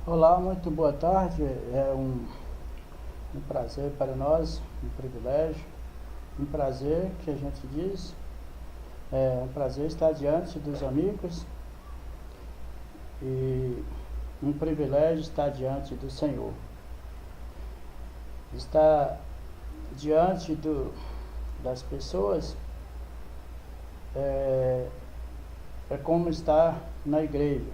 Olá, muito boa tarde. É um prazer para nós, um privilégio, um prazer que a gente diz. É um prazer estar diante dos amigos e um privilégio estar diante do Senhor. Estar diante das pessoas é como estar na igreja,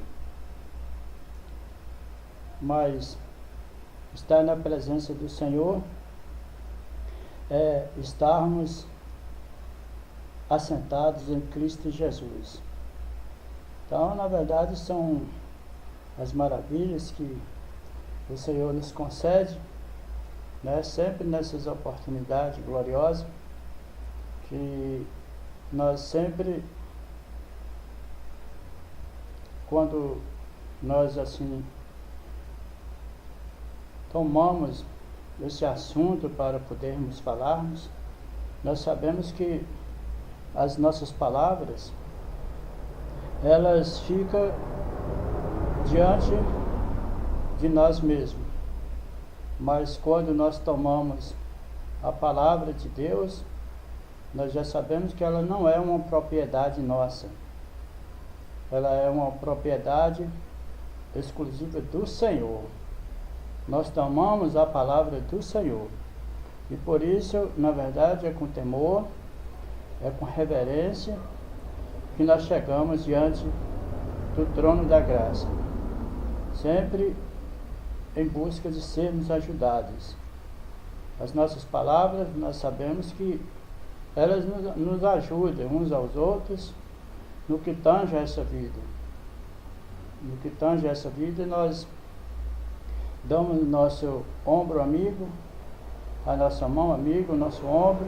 mas estar na presença do Senhor é estarmos assentados em Cristo Jesus. Então, na verdade, são as maravilhas que o Senhor nos concede, né? Sempre nessas oportunidades gloriosas, que nós sempre, quando nós assim tomamos esse assunto para podermos falarmos, nós sabemos que as nossas palavras, elas ficam diante de nós mesmos. Mas quando nós tomamos a palavra de Deus, nós já sabemos que ela não é uma propriedade nossa. Ela é uma propriedade exclusiva do Senhor. Nós tomamos a palavra do Senhor. E por isso, na verdade, é com temor, é com reverência que nós chegamos diante do trono da graça, sempre em busca de sermos ajudados. As nossas palavras, nós sabemos que elas nos ajudam uns aos outros no que tange a essa vida. No que tange a essa vida, nós damos o nosso ombro amigo, a nossa mão amiga, o nosso ombro,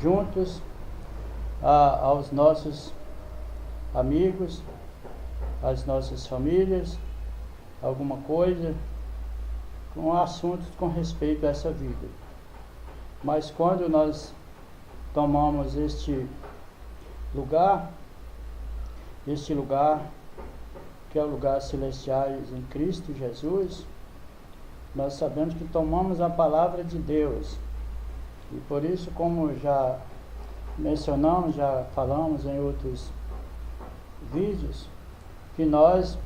juntos aos nossos amigos, às nossas famílias, alguma coisa, com assuntos com respeito a essa vida. Mas quando nós tomamos este lugar que é o lugar celestial em Cristo Jesus, nós sabemos que tomamos a palavra de Deus. E por isso, como já mencionamos, já falamos em outros vídeos, que nós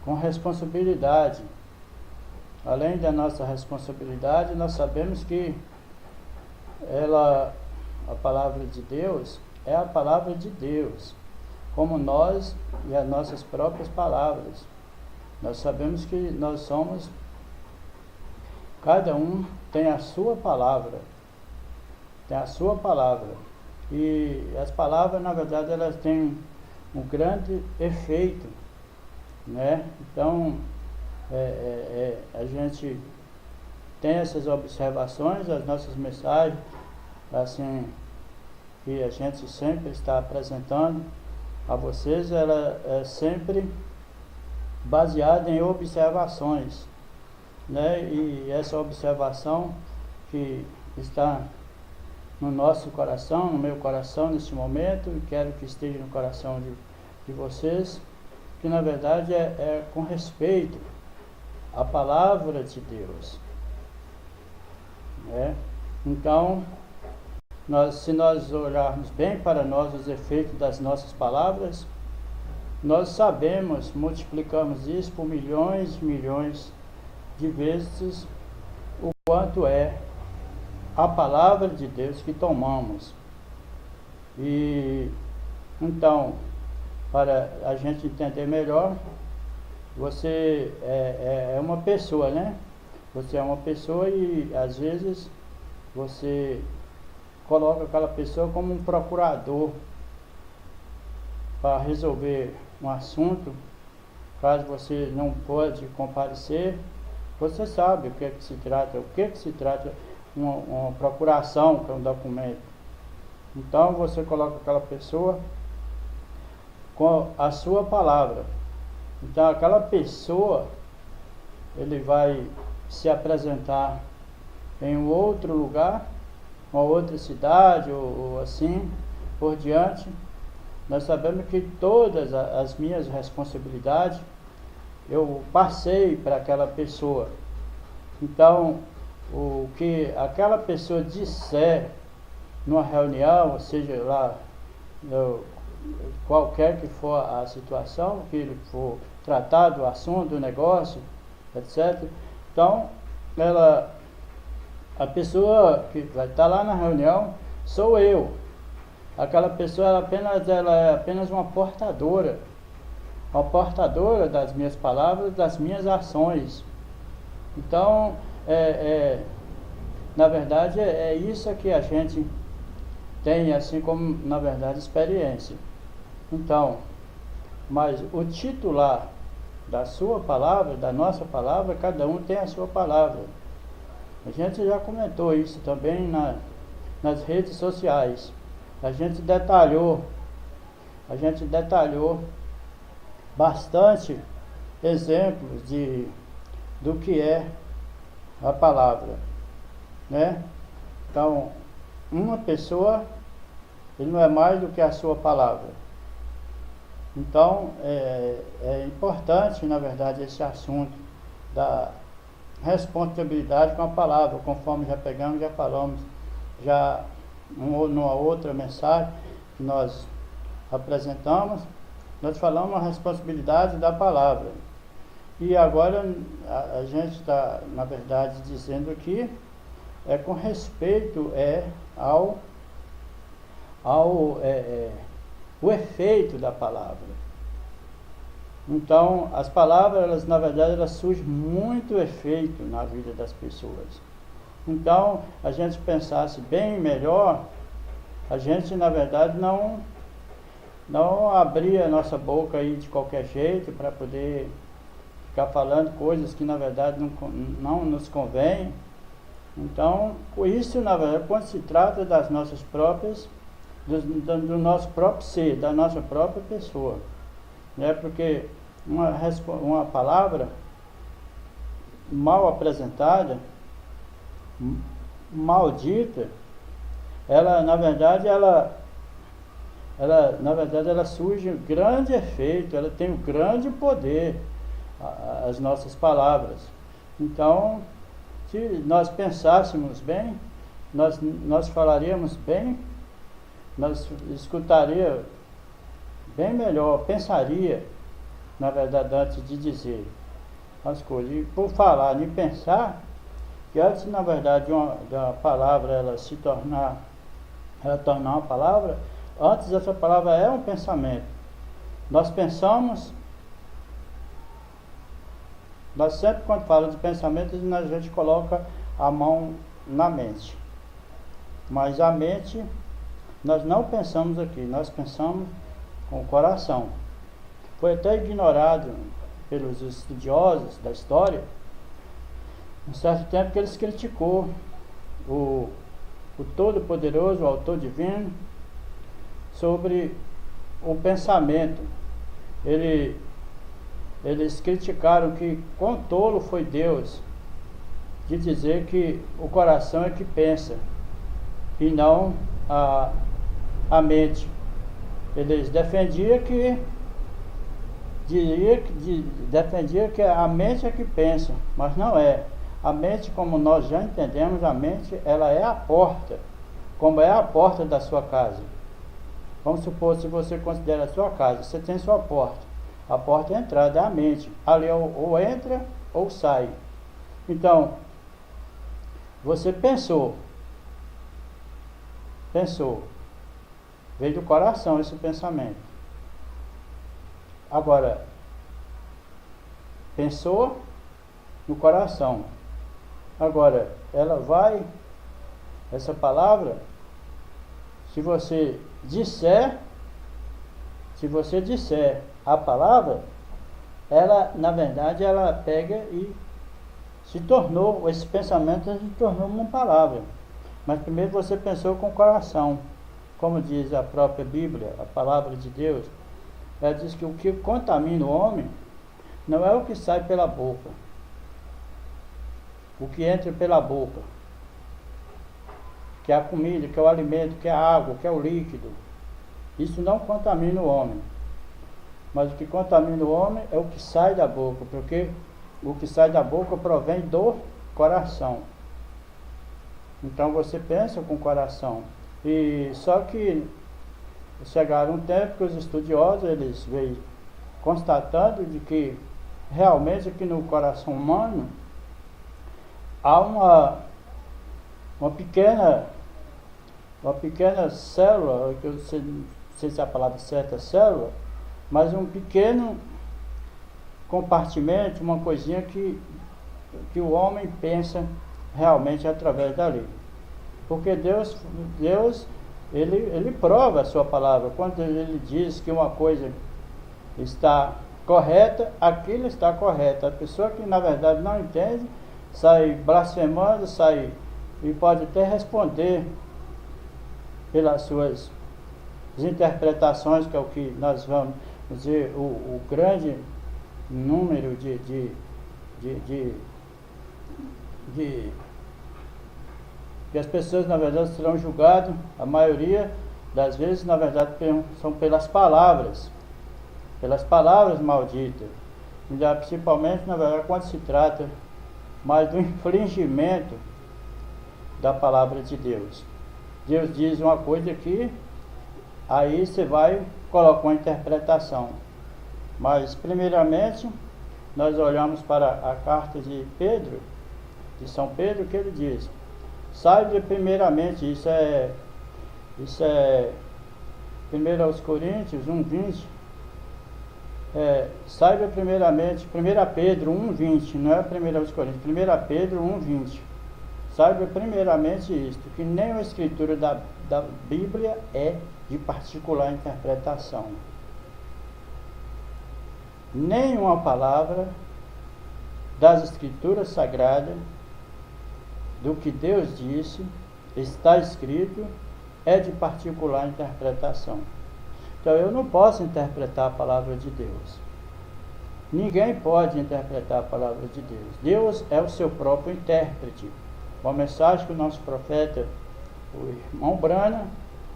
com responsabilidade, além da nossa responsabilidade, nós sabemos que a palavra de Deus é a palavra de Deus, como nós e as nossas próprias palavras. Nós sabemos que nós somos, cada um tem a sua palavra, e as palavras, na verdade, elas têm um grande efeito, né? Então, a gente tem essas observações, as nossas mensagens, assim, que a gente sempre está apresentando a vocês, ela é sempre baseada em observações, né? E essa observação que está no nosso coração, no meu coração neste momento, e quero que esteja no coração de vocês, que na verdade é com respeito à palavra de Deus, né? Então, se nós olharmos bem para nós os efeitos das nossas palavras, nós sabemos, multiplicamos isso por milhões e milhões de vezes o quanto é a palavra de Deus que tomamos. E então, para a gente entender melhor, você é uma pessoa, né? Você é uma pessoa e às vezes você coloca aquela pessoa como um procurador para resolver um assunto. Caso você não pode comparecer, você sabe o que se trata uma procuração, que é um documento. Então você coloca aquela pessoa com a sua palavra. Então aquela pessoa, ele vai se apresentar em um outro lugar, uma outra cidade ou assim por diante, nós sabemos que todas as minhas responsabilidades eu passei para aquela pessoa. Então, o que aquela pessoa disser numa reunião, ou seja lá, qualquer que for a situação, que ele for tratado, o assunto, do negócio, etc. Então, a pessoa que vai estar lá na reunião sou eu. Aquela pessoa ela é apenas uma portadora das minhas palavras, das minhas ações. Então, na verdade, é isso que a gente tem, assim como, na verdade, experiência. Então, mas o titular da sua palavra, da nossa palavra, cada um tem a sua palavra. A gente já comentou isso também nas redes sociais. A gente detalhou bastante exemplos do que é a palavra, né? Então, uma pessoa, ele não é mais do que a sua palavra. Então, é importante, na verdade, esse assunto da responsabilidade com a palavra, conforme já pegamos, já falamos, já numa outra mensagem que nós apresentamos, nós falamos a responsabilidade da palavra. E agora a gente está, na verdade, dizendo que com respeito o efeito da palavra. Então, as palavras, elas, na verdade, elas surgem muito efeito na vida das pessoas. Então, a gente pensasse bem melhor, a gente, na verdade, não abrir a nossa boca aí de qualquer jeito para poder ficar falando coisas que, na verdade, não nos convém. Então, isso, na verdade, quando se trata das nossas próprias, do nosso próprio ser, da nossa própria pessoa, né? Porque uma palavra mal apresentada, maldita, na verdade ela surge um grande efeito, ela tem um grande poder, as nossas palavras. Então, se nós pensássemos bem, nós falaríamos bem, nós escutaria bem melhor, pensaria, na verdade, antes de dizer as coisas. E por falar em pensar, que antes, na verdade, da palavra ela tornar uma palavra, antes essa palavra é um pensamento. Nós pensamos, nós sempre, quando falamos de pensamento, a gente coloca a mão na mente. Mas a mente, nós não pensamos aqui, nós pensamos com o coração. Foi até ignorado pelos estudiosos da história, um certo tempo, que eles criticou o Todo-Poderoso, o Autor Divino, sobre o pensamento. Eles criticaram que quão tolo foi Deus de dizer que o coração é que pensa e não a mente. Eles defendiam que a mente é que pensa, mas não é. A mente, como nós já entendemos, a mente, ela é a porta, como é a porta da sua casa. Vamos supor, se você considera a sua casa, você tem sua porta. A porta é a entrada, é a mente. Ali ou entra ou sai. Então, você pensou. Veio do coração esse pensamento. Agora, pensou no coração. Agora, essa palavra, se você disser a palavra, ela, na verdade, ela pega e esse pensamento se tornou uma palavra. Mas primeiro você pensou com o coração. Como diz a própria Bíblia, a palavra de Deus, ela diz que o que contamina o homem não é o que sai pela boca, o que entra pela boca, que é a comida, que é o alimento, que é a água, que é o líquido. Isso não contamina o homem. Mas o que contamina o homem é o que sai da boca, porque o que sai da boca provém do coração. Então você pensa com o coração. E só que chegaram um tempo que os estudiosos eles veio constatando de que realmente aqui no coração humano há uma pequena célula, que eu não sei se é a palavra certa, célula, mas um pequeno compartimento, uma coisinha que o homem pensa realmente através dali. Porque Deus ele prova a sua palavra. Quando ele diz que uma coisa está correta, aquilo está correto. A pessoa que na verdade não entende, sai blasfemando, sai e pode até responder pelas suas interpretações, que é o que nós vamos dizer, o grande número que as pessoas na verdade serão julgadas, a maioria das vezes na verdade são pelas palavras malditas, principalmente na verdade quando se trata mais do infringimento da palavra de Deus. Deus diz uma coisa aqui, aí você vai colocar uma interpretação. Mas primeiramente nós olhamos para a carta de Pedro, de São Pedro, que ele diz: saiba primeiramente, isso é 1 aos Coríntios 1:20, saiba primeiramente, 1 Pedro 1:20, não é 1 aos Coríntios, 1 Pedro 1:20, saiba primeiramente isto, que nem a escritura da Bíblia é de particular interpretação. Nenhuma palavra das escrituras sagradas, do que Deus disse, está escrito, é de particular interpretação. Então eu não posso interpretar a palavra de Deus. Ninguém pode interpretar a palavra de Deus. Deus é o seu próprio intérprete. Uma mensagem que o nosso profeta, o irmão Brana,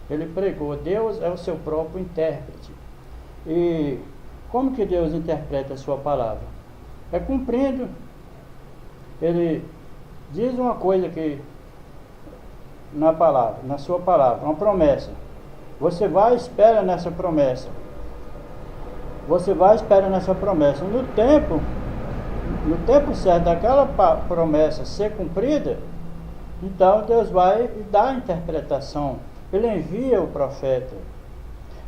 ele pregou: Deus é o seu próprio intérprete. E como que Deus interpreta a sua palavra? É cumprindo. Ele diz uma coisa que na sua palavra, uma promessa. Você vai e espera nessa promessa. Você vai e espera nessa promessa. No tempo certo daquela promessa ser cumprida, então Deus vai e dá a interpretação. Ele envia o profeta.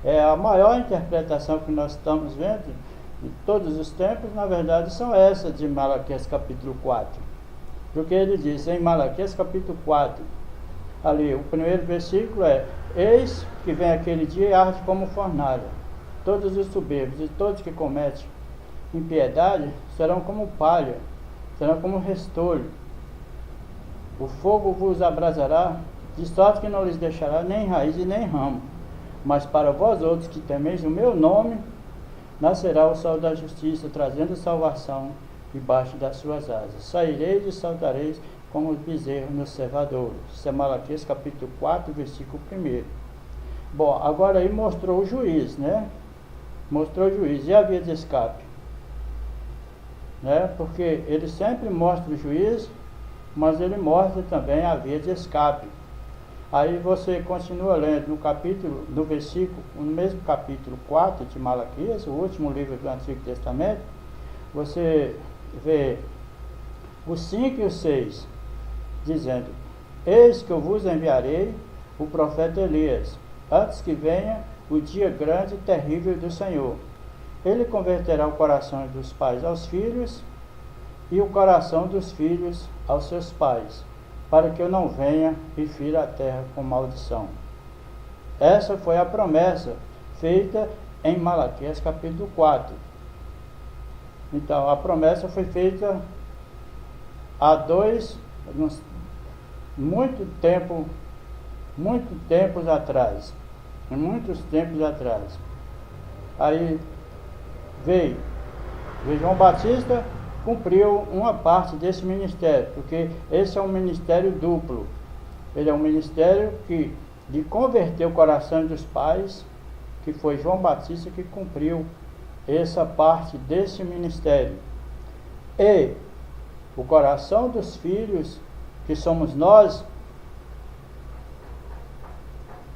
É a maior interpretação que nós estamos vendo de todos os tempos, na verdade, são essas de Malaquias capítulo 4. Porque ele diz em Malaquias capítulo 4, ali, o primeiro versículo é: eis que vem aquele dia e arde como fornalha. Todos os soberbos e todos que cometem impiedade serão como palha, serão como restolho. O fogo vos abrasará, de sorte que não lhes deixará nem raiz e nem ramo. Mas para vós outros que temeis o meu nome, nascerá o sol da justiça, trazendo salvação debaixo das suas asas. Saireis e saltareis como os bezerros no cevadouro. Isso é Malaquias capítulo 4, versículo 1. Bom, agora aí mostrou o juiz, né? Mostrou o juiz e a via de escape, né? Porque ele sempre mostra o juiz, mas ele mostra também a via de escape. Aí você continua lendo no versículo, no mesmo capítulo 4 de Malaquias, o último livro do Antigo Testamento, você vê o 5 e o 6, dizendo: eis que eu vos enviarei o profeta Elias, antes que venha o dia grande e terrível do Senhor. Ele converterá o coração dos pais aos filhos e o coração dos filhos aos seus pais, para que eu não venha e fira a terra com maldição. Essa foi a promessa feita em Malaquias capítulo 4. Então, a promessa foi feita há muitos tempos atrás. Aí veio João Batista, cumpriu uma parte desse ministério, porque esse é um ministério duplo. Ele é um ministério de converter o coração dos pais que foi João Batista que cumpriu essa parte desse ministério. E o coração dos filhos, que somos nós,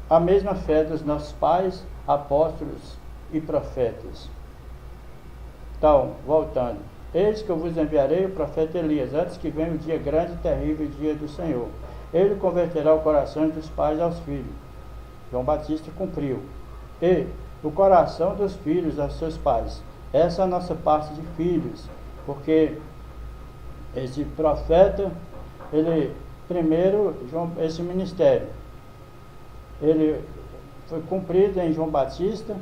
a mesma fé dos nossos pais, apóstolos e profetas. Então, voltando. Eis que eu vos enviarei o profeta Elias, antes que venha o dia grande e terrível, dia do Senhor. Ele converterá o coração dos pais aos filhos. João Batista cumpriu. E o coração dos filhos aos seus pais. Essa é a nossa parte de filhos, porque esse profeta, ele, primeiro, esse ministério, ele foi cumprido em João Batista,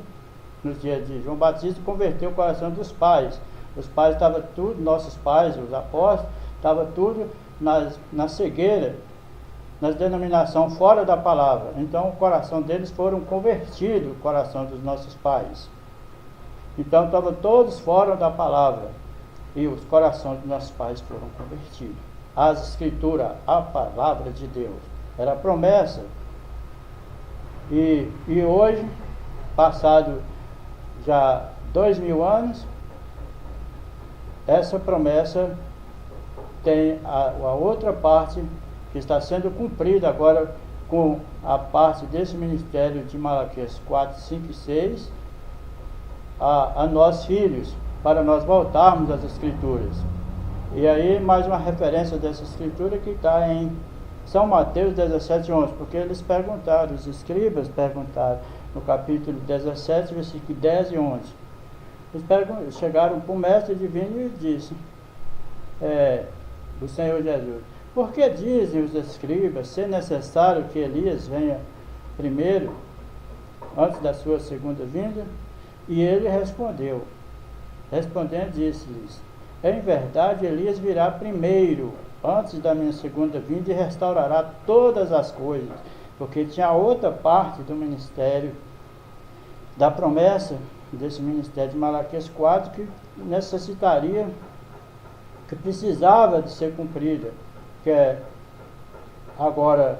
nos dias de João Batista, converteu o coração dos pais. Os pais estavam tudo, nossos pais, os apóstolos, estavam tudo na cegueira, nas denominações fora da palavra. Então o coração deles foram convertidos, o coração dos nossos pais. Então estavam todos fora da palavra. E os corações dos nossos pais foram convertidos. As escrituras, a palavra de Deus, era a promessa. E hoje, passado já 2000 anos, essa promessa tem a outra parte que está sendo cumprida agora com a parte desse ministério de Malaquias 4, 5 e 6 a nós filhos, para nós voltarmos às Escrituras. E aí mais uma referência dessa Escritura que está em São Mateus 17, 11, porque eles perguntaram, os escribas perguntaram no capítulo 17, versículo 10 e 11. Eles chegaram para o mestre divino e disse, o Senhor Jesus, por que dizem os escribas ser necessário que Elias venha primeiro, antes da sua segunda vinda? E ele respondendo, disse-lhes, em verdade Elias virá primeiro, antes da minha segunda vinda, e restaurará todas as coisas, porque tinha outra parte do ministério, da promessa desse ministério de Malaquias 4, que necessitaria, que precisava de ser cumprida, que é agora,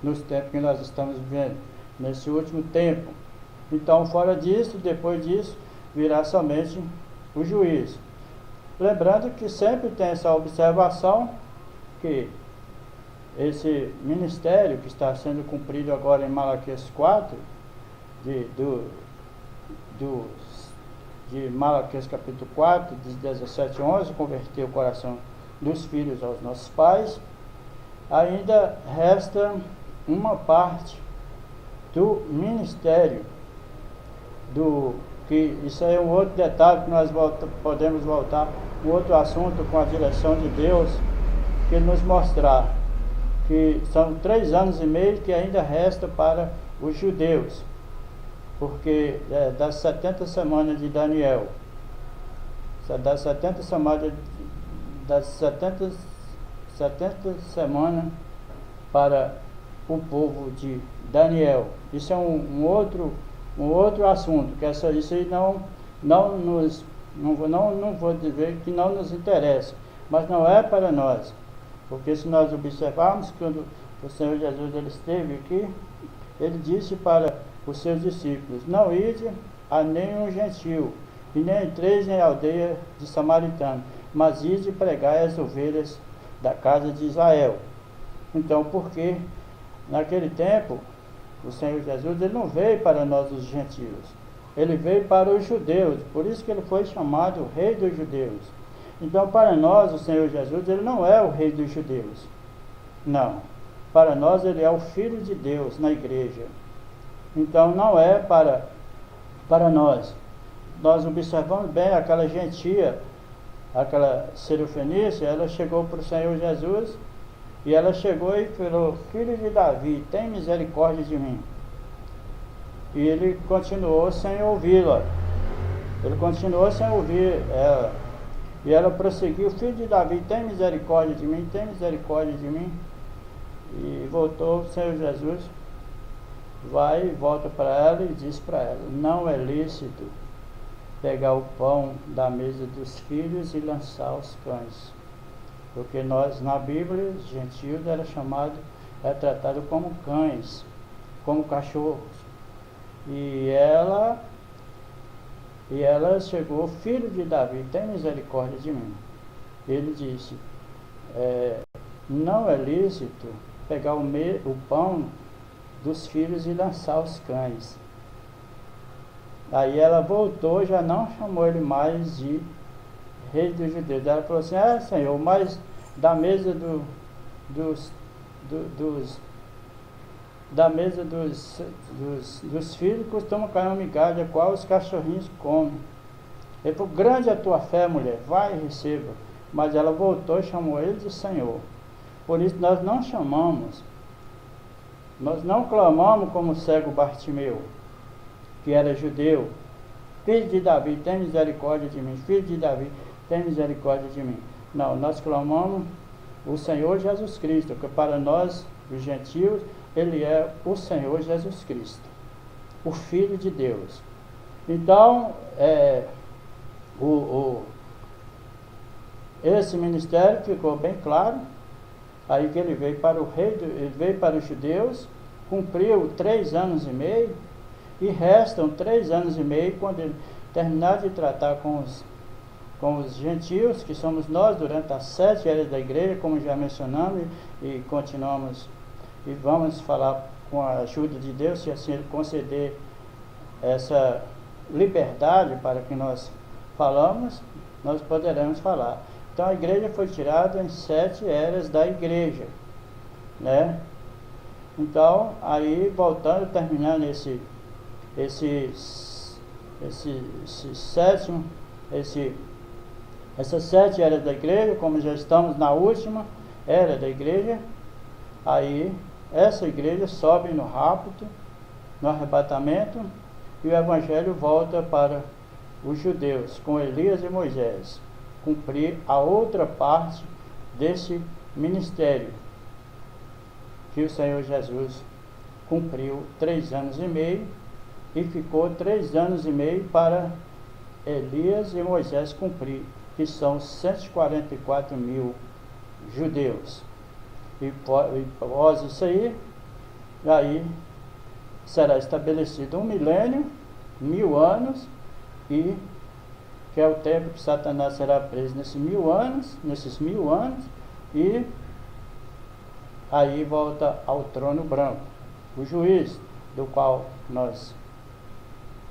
nos tempos que nós estamos vivendo, nesse último tempo. Então, fora disso, depois disso, virá somente o juízo. Lembrando que sempre tem essa observação, que esse ministério que está sendo cumprido agora em Malaquias 4, de Malaquias capítulo 4, de 17 a 11, converter o coração dos filhos aos nossos pais, ainda resta uma parte do ministério, que isso aí é um outro detalhe que nós podemos voltar, um outro assunto com a direção de Deus, que nos mostrar que são 3 anos e meio que ainda resta para os judeus, porque das 70 semanas de Daniel, das 70 semanas para o povo de Daniel. Isso é um outro assunto, que isso aí não vou dizer que não nos interessa, mas não é para nós, porque se nós observarmos, quando o Senhor Jesus ele esteve aqui, ele disse para os seus discípulos, não ide a nenhum gentil, e nem entreis em aldeia de samaritano, mas ide e pregai as ovelhas da casa de Israel. Então, porque naquele tempo, o Senhor Jesus ele não veio para nós os gentios, ele veio para os judeus, por isso que ele foi chamado Rei dos Judeus. Então, para nós, o Senhor Jesus, ele não é o Rei dos Judeus, não. Para nós, ele é o Filho de Deus na igreja. Então, não é para nós. Nós observamos bem aquela gentia, aquela Sirofenícia, ela chegou para o Senhor Jesus, e ela chegou e falou, filho de Davi, tem misericórdia de mim. E ele continuou sem ouvi-la. Ele continuou sem ouvir ela. E ela prosseguiu, filho de Davi, tem misericórdia de mim, tem misericórdia de mim. E voltou o Senhor Jesus, vai e volta para ela e diz para ela, não é lícito pegar o pão da mesa dos filhos e lançar aos cães. Porque nós, na Bíblia, os gentios era tratado como cães, como cachorros. E ela chegou: filho de Davi, tem misericórdia de mim. Ele disse: não é lícito pegar o pão dos filhos e lançar aos cães. Aí ela voltou, já não chamou ele mais de rei dos judeus. Ela falou assim: Senhor, mas da mesa dos filhos costuma cair uma migalha, qual os cachorrinhos comem. Ele falou: grande é a tua fé, mulher, vai e receba. Mas ela voltou e chamou ele de Senhor. Por isso nós não chamamos, nós não clamamos como o cego Bartimeu, que era judeu: filho de Davi, tem misericórdia de mim, filho de Davi, tem misericórdia de mim. Não, nós clamamos o Senhor Jesus Cristo, que para nós, os gentios, ele é o Senhor Jesus Cristo, o Filho de Deus. Então, esse ministério ficou bem claro. Aí que ele veio para ele veio para os judeus, cumpriu 3 anos e meio, e restam 3 anos e meio quando ele terminar de tratar com os gentios, que somos nós, durante as 7 eras da igreja, como já mencionamos, e continuamos, e vamos falar com a ajuda de Deus, se assim ele conceder essa liberdade para que nós falamos, nós poderemos falar. Então a igreja foi tirada em 7 eras da igreja, né? Então, aí voltando, terminando essas 7 eras da igreja, como já estamos na última era da igreja, aí essa igreja sobe no rapto, no arrebatamento, e o evangelho volta para os judeus, com Elias e Moisés, cumprir a outra parte desse ministério que o Senhor Jesus cumpriu 3 anos e meio, e ficou 3 anos e meio para Elias e Moisés cumprir, que são 144 mil judeus. E após isso aí será estabelecido 1 milênio, 1000 anos, e que é o tempo que Satanás será preso nesses 1000 anos, e aí volta ao trono branco, o juiz, do qual nós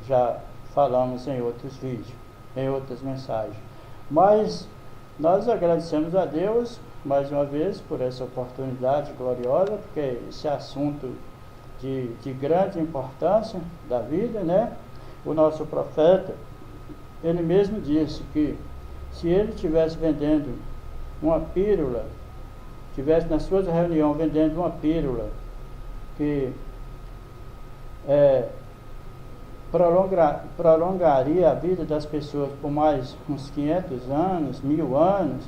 já falamos em outros vídeos, em outras mensagens. Mas nós agradecemos a Deus mais uma vez por essa oportunidade gloriosa, porque esse assunto de grande importância da vida, né? O nosso profeta, ele mesmo disse que se ele estivesse vendendo uma pílula, estivesse na sua reunião vendendo uma pílula que prolongaria a vida das pessoas por mais uns 500 anos, 1000 anos,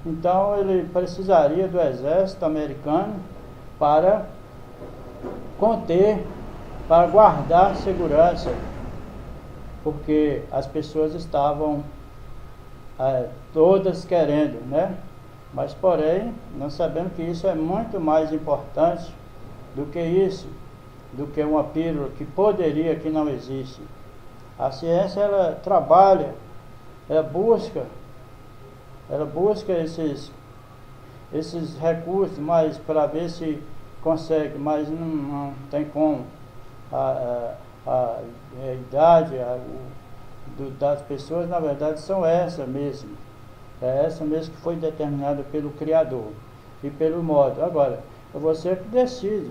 então ele precisaria do exército americano para conter, para guardar segurança, porque as pessoas estavam todas querendo, né? Mas porém, nós sabemos que isso é muito mais importante do que isso, do que uma pílula que poderia, que não existe. A ciência, ela trabalha, ela busca esses recursos, mas para ver se consegue, mas não tem como. A idade das pessoas, na verdade, são essa mesmo. É essa mesmo que foi determinada pelo Criador e pelo modo. Agora, é você que decide.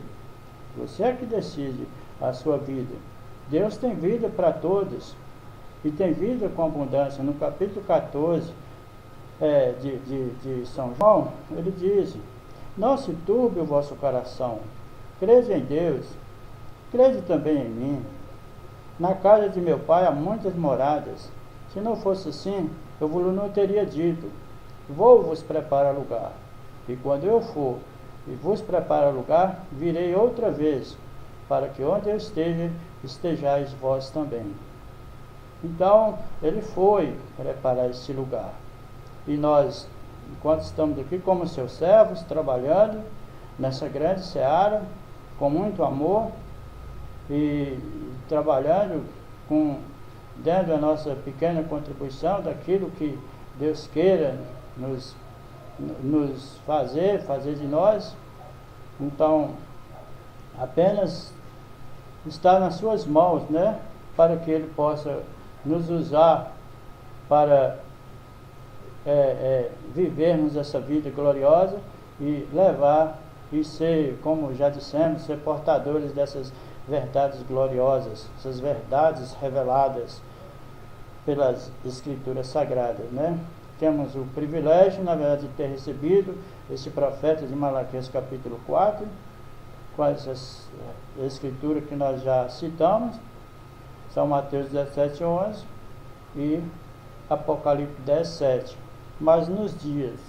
Você é que decide a sua vida. Deus tem vida para todos, e tem vida com abundância. No capítulo 14 de São João, ele diz: não se turbe o vosso coração, crede em Deus, crede também em mim. Na casa de meu pai há muitas moradas. Se não fosse assim, eu vos não teria dito: vou vos preparar lugar. E quando eu for e vos preparar lugar, virei outra vez, para que onde eu esteja, estejais vós também. Então, ele foi preparar esse lugar. E nós, enquanto estamos aqui como seus servos, trabalhando nessa grande seara, com muito amor, e trabalhando dando a nossa pequena contribuição daquilo que Deus queira nos fazer de nós. Então, apenas está nas suas mãos, né? Para que Ele possa nos usar para vivermos essa vida gloriosa e levar e ser, como já dissemos, ser portadores dessas verdades gloriosas, essas verdades reveladas pelas Escrituras Sagradas, né? Temos o privilégio, na verdade, de ter recebido esse profeta de Malaquias capítulo 4, com essas escrituras que nós já citamos, São Mateus 17:11 e Apocalipse 10:7. Mas nos dias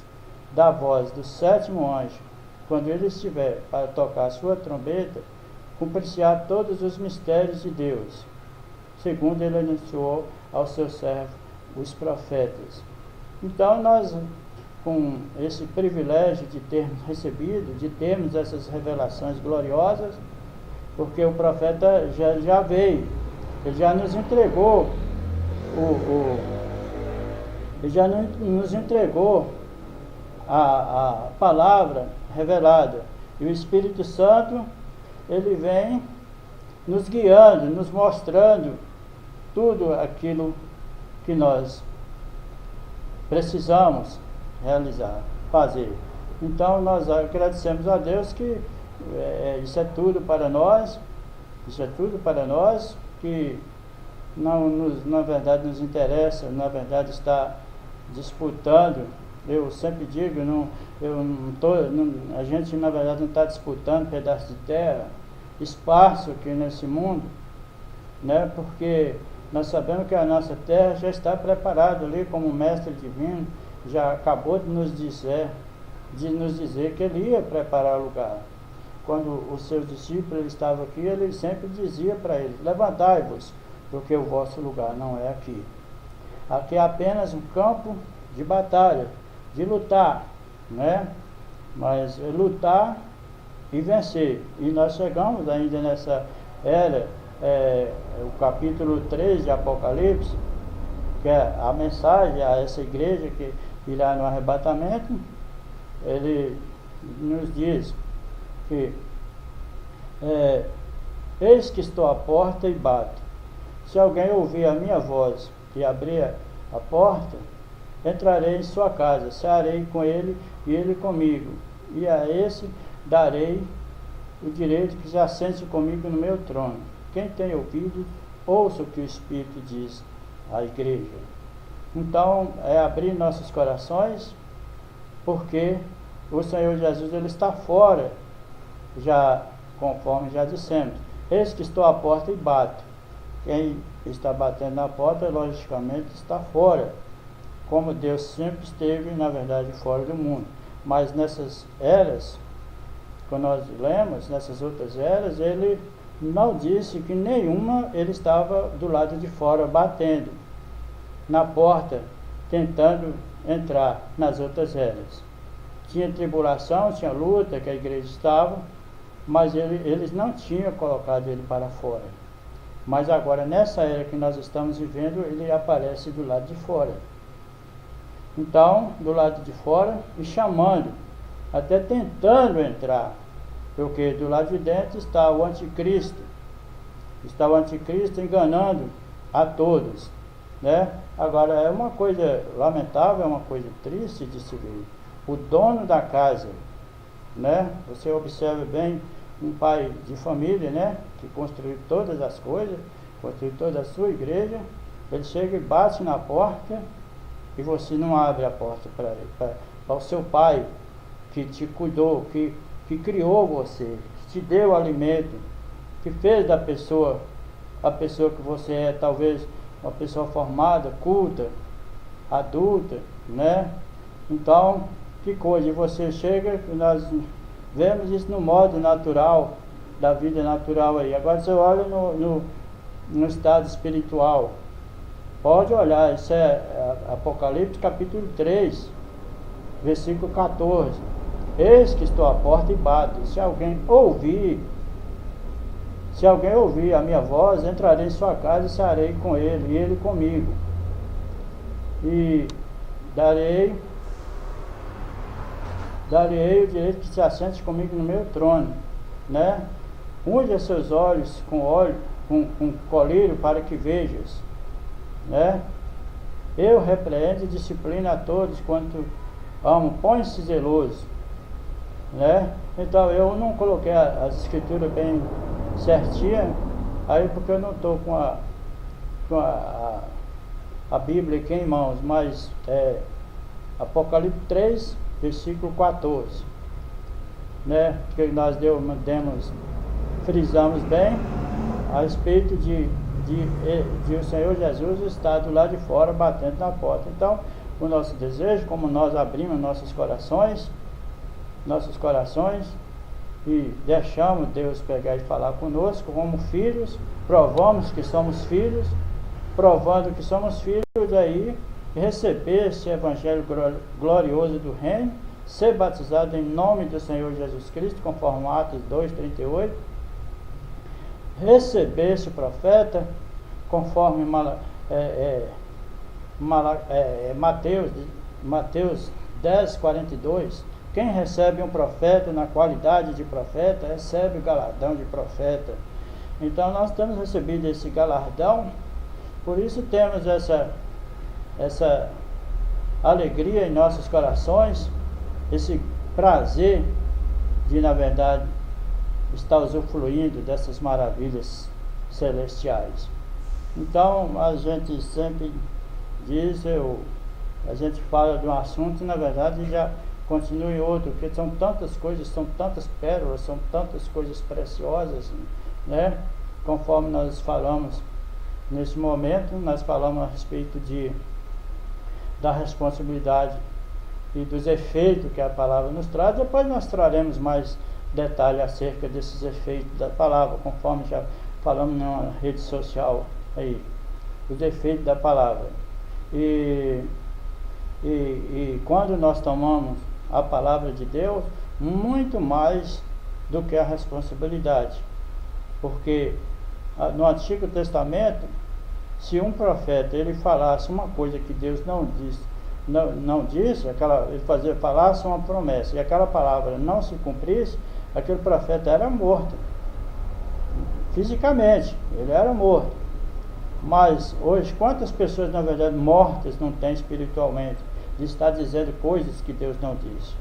da voz do sétimo anjo, quando ele estiver para tocar a sua trombeta, cumprir-se-á todos os mistérios de Deus, segundo ele anunciou aos seus servos, os profetas. Então nós, com esse privilégio de termos recebido, de termos essas revelações gloriosas, porque o profeta já veio, ele já nos entregou ele já nos entregou a palavra revelada, e o Espírito Santo, ele vem nos guiando, nos mostrando tudo aquilo que nós precisamos realizar, fazer. Então nós agradecemos a Deus que isso é tudo para nós, que na verdade nos interessa, na verdade está disputando. Eu sempre digo, a gente na verdade não está disputando pedaço de terra, espaço aqui nesse mundo, né? Porque nós sabemos que a nossa terra já está preparada ali, como o Mestre Divino já acabou de nos dizer que ele ia preparar o lugar. Quando os seus discípulos estavam aqui, ele sempre dizia para eles: levantai-vos, porque o vosso lugar não é aqui. Aqui é apenas um campo de batalha, de lutar, né? Mas lutar e vencer. E nós chegamos ainda nessa era, o capítulo 3 de Apocalipse, que é a mensagem a essa igreja que irá no arrebatamento. Ele nos diz que eis que estou à porta e bato. Se alguém ouvir a minha voz e abrir a porta, entrarei em sua casa, cearei com ele e ele comigo, e a esse darei o direito que se assente comigo no meu trono. Quem tem ouvido, ouça o que o Espírito diz à igreja. Então, é abrir nossos corações, porque o Senhor Jesus, ele está fora, já conforme já dissemos. Eis que estou à porta e bato. Quem está batendo na porta, logicamente, está fora, como Deus sempre esteve, na verdade, fora do mundo. Mas nessas eras, quando nós lemos, nessas outras eras, ele não disse que nenhuma ele estava do lado de fora, batendo na porta, tentando entrar nas outras eras. Tinha tribulação, tinha luta, que a igreja estava, mas eles não tinham colocado ele para fora. Mas agora, nessa era que nós estamos vivendo, ele aparece do lado de fora. Então, do lado de fora, e chamando, até tentando entrar, porque do lado de dentro está o anticristo. Está o anticristo enganando a todos, né? Agora, é uma coisa lamentável, é uma coisa triste de se ver. O dono da casa, né? Você observa bem um pai de família, né? Que construiu todas as coisas, construiu toda a sua igreja. Ele chega e bate na porta e você não abre a porta para o seu pai que te cuidou, que criou você, que te deu alimento, que fez da pessoa a pessoa que você é, talvez uma pessoa formada, culta, adulta, né? Então, que coisa, e você chega, nós vemos isso no modo natural, da vida natural aí. Agora você olha no estado espiritual, pode olhar, isso é Apocalipse capítulo 3, versículo 14. Eis que estou à porta e bato. Se alguém ouvir Se alguém ouvir a minha voz, entrarei em sua casa e cearei com ele, e ele comigo. E darei o direito que se assente comigo no meu trono, né? Unge os seus olhos com óleo, com colírio, para que vejas, né? Eu repreendo e disciplino a todos quanto amo, põe-se zeloso, né? Então eu não coloquei as escrituras bem certinha, aí porque eu não estou com a Bíblia aqui em mãos, mas Apocalipse 3, versículo 14, né? Que nós frisamos bem a respeito de o Senhor Jesus estar do lado de fora batendo na porta. Então, o nosso desejo, como nós abrimos nossos corações e deixamos Deus pegar e falar conosco como filhos, provamos que somos filhos, provando que somos filhos, aí receber esse evangelho glorioso do reino, ser batizado em nome do Senhor Jesus Cristo, conforme Atos 2:38, receber esse profeta, conforme Mateus 10:42, quem recebe um profeta na qualidade de profeta, recebe o galardão de profeta. Então nós temos recebido esse galardão, por isso temos essa alegria em nossos corações, esse prazer de, na verdade, estar usufruindo dessas maravilhas celestiais. Então a gente sempre diz, a gente fala de um assunto e na verdade já continua em outro, porque são tantas coisas, são tantas pérolas, são tantas coisas preciosas, né? Conforme nós falamos nesse momento, nós falamos a respeito da responsabilidade e dos efeitos que a palavra nos traz. Depois nós traremos mais detalhes acerca desses efeitos da palavra, conforme já falamos numa rede social aí, os efeitos da palavra. E quando nós tomamos a palavra de Deus, muito mais do que a responsabilidade, porque no Antigo Testamento, se um profeta ele falasse uma coisa que Deus não disse, ele falasse uma promessa e aquela palavra não se cumprisse, aquele profeta era morto fisicamente, ele era morto. Mas hoje, quantas pessoas na verdade mortas não tem espiritualmente, de estar dizendo coisas que Deus não disse?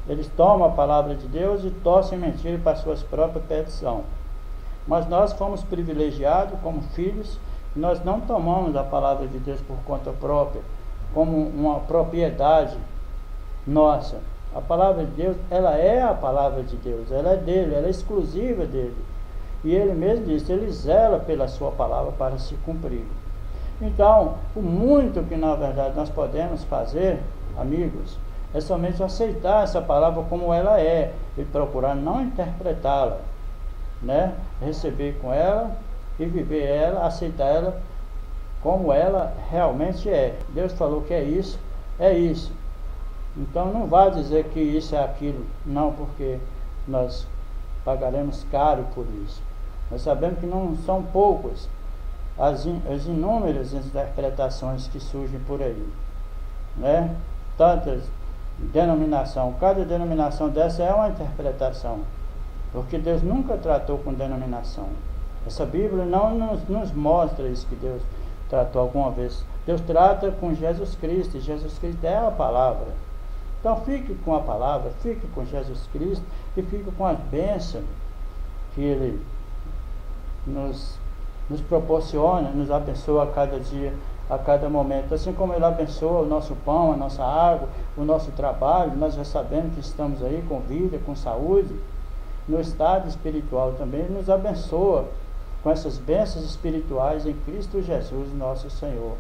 Eles tomam a palavra de Deus e torcem mentira para suas próprias petições. Mas nós fomos privilegiados como filhos, e nós não tomamos a palavra de Deus por conta própria, como uma propriedade nossa. A palavra de Deus, ela é a palavra de Deus, ela é dele, ela é exclusiva dele. E ele mesmo disse, ele zela pela sua palavra para se cumprir. Então, o muito que na verdade nós podemos fazer, amigos, é somente aceitar essa palavra como ela é e procurar não interpretá-la, né? Receber com ela e viver ela, aceitar ela como ela realmente é. Deus falou que é isso. Então não vá dizer que isso é aquilo, não, porque nós pagaremos caro por isso. Nós sabemos que não são poucas as inúmeras interpretações que surgem por aí, né? Tantas denominações, cada denominação dessa é uma interpretação, porque Deus nunca tratou com denominação. Essa Bíblia não nos mostra isso que Deus tratou alguma vez. Deus trata com Jesus Cristo, e Jesus Cristo é a palavra. Então fique com a palavra, fique com Jesus Cristo e fique com as bênçãos que Ele nos proporciona, nos abençoa a cada dia, a cada momento. Assim como Ele abençoa o nosso pão, a nossa água, o nosso trabalho, nós já sabemos que estamos aí com vida, com saúde. No estado espiritual também Ele nos abençoa com essas bênçãos espirituais em Cristo Jesus, nosso Senhor.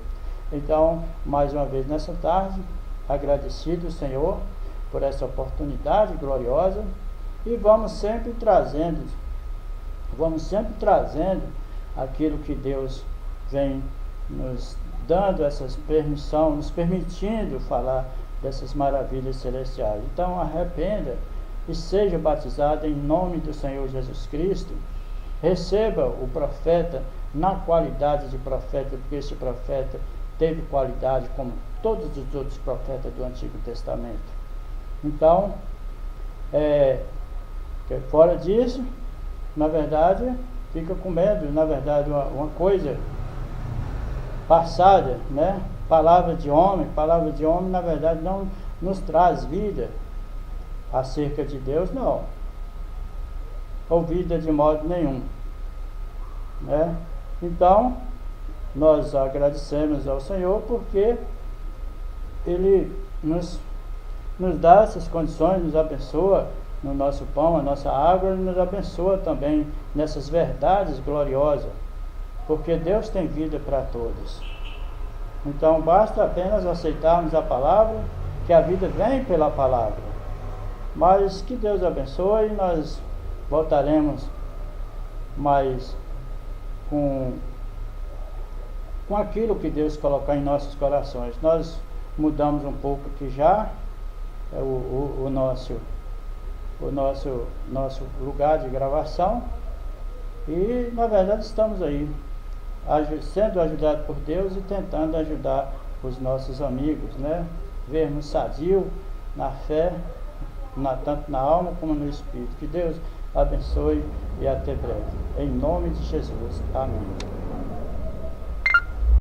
Então, mais uma vez nessa tarde, agradecido, Senhor, por essa oportunidade gloriosa, e vamos sempre trazendo aquilo que Deus vem nos dando, essas permissão, nos permitindo falar dessas maravilhas celestiais. Então arrependa e seja batizado em nome do Senhor Jesus Cristo, receba o profeta na qualidade de profeta, porque esse profeta teve qualidade como todos os outros profetas do Antigo Testamento. Então, fora disso, na verdade, fica com medo, na verdade, uma coisa passada, né? Palavra de homem, na verdade, não nos traz vida acerca de Deus, não. Ou vida de modo nenhum, né? Então, nós agradecemos ao Senhor porque Ele nos dá essas condições, nos abençoa no nosso pão, a nossa água, Ele nos abençoa também nessas verdades gloriosas, porque Deus tem vida para todos. Então basta apenas aceitarmos a palavra, que a vida vem pela palavra. Mas que Deus abençoe, nós voltaremos mais com aquilo que Deus colocar em nossos corações. Nós mudamos um pouco aqui já o nosso lugar de gravação, e na verdade estamos aí sendo ajudados por Deus e tentando ajudar os nossos amigos, né? Vermos sadio na fé, tanto na alma como no espírito. Que Deus abençoe e até breve. Em nome de Jesus. Amém.